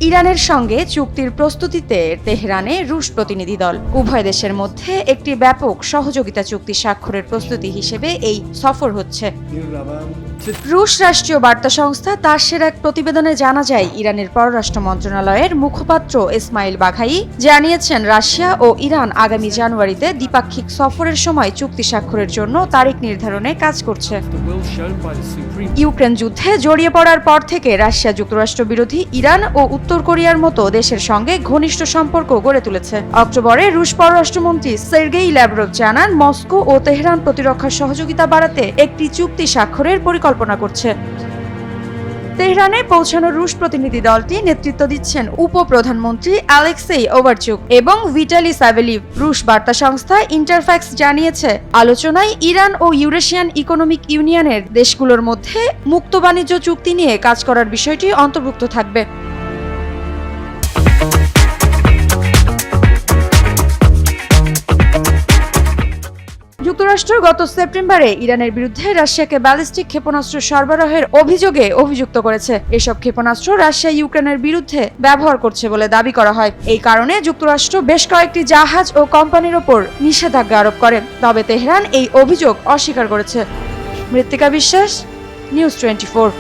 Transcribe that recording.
ইরানের সঙ্গে চুক্তির প্রস্তুতিতে তেহরানে রুশ প্রতিনিধি দল। উভয় দেশের মধ্যে একটি ব্যাপক সহযোগিতা চুক্তি স্বাক্ষরের প্রস্তুতি হিসেবে এই সফর হচ্ছে। রুশ রাষ্ট্রীয় বার্তা সংস্থা তাসের এক প্রতিবেদনে জানা যায়, ইরানের পররাষ্ট্র মন্ত্রণালয়ের মুখপাত্র ইসমাইল বাঘাই জানিয়েছেন, রাশিয়া ও ইরান আগামী জানুয়ারিতে দ্বিপাক্ষিক সফরের সময় চুক্তি স্বাক্ষরের জন্য তারিখ নির্ধারণে কাজ করছে। ইউক্রেন যুদ্ধে জড়িয়ে পড়ার পর থেকে রাশিয়া যুক্তরাষ্ট্র বিরোধী ইরান ও উত্তর কোরিয়ার মতো দেশের সঙ্গে ঘনিষ্ঠ সম্পর্ক গড়ে তুলেছে। অক্টোবরে রুশ পররাষ্ট্রমন্ত্রী সের্গেই ল্যাভরভ জানান, মস্কো ও তেহরান প্রতিরক্ষা সহযোগিতা বাড়াতে একটি চুক্তি স্বাক্ষরের পরিকল্পনা করছে। তেহরানে পৌঁছানো রুশ প্রতিনিধি দলটি নেতৃত্ব দিচ্ছেন উপপ্রধানমন্ত্রী আলেক্সেই ওভারচুক এবং ভিটালি সাভেলিভ। রুশ বার্তা সংস্থা ইন্টারফ্যাক্স জানিয়েছে, আলোচনায় ইরান ও ইউরেশিয়ান ইকোনমিক ইউনিয়নের দেশগুলোর মধ্যে মুক্ত বাণিজ্য চুক্তি নিয়ে কাজ করার বিষয়টি অন্তর্ভুক্ত থাকবে। যুক্তরাষ্ট্র গত সেপ্টেম্বরে ইরানের বিরুদ্ধে রাশিয়াকে ব্যালিস্টিক ক্ষেপণাস্ত্র সরবরাহের অভিযোগে অভিযুক্ত করেছে। এসব ক্ষেপণাস্ত্র রাশিয়া ইউক্রেনের বিরুদ্ধে ব্যবহার করছে বলে দাবি করা হয়। এই কারণে যুক্তরাষ্ট্র বেশ কয়েকটি জাহাজ ও কোম্পানির ওপর নিষেধাজ্ঞা আরোপ করে। তবে তেহরান এই অভিযোগ অস্বীকার করেছে। মৃত্তিকা বিশ্বাস, নিউজ 24।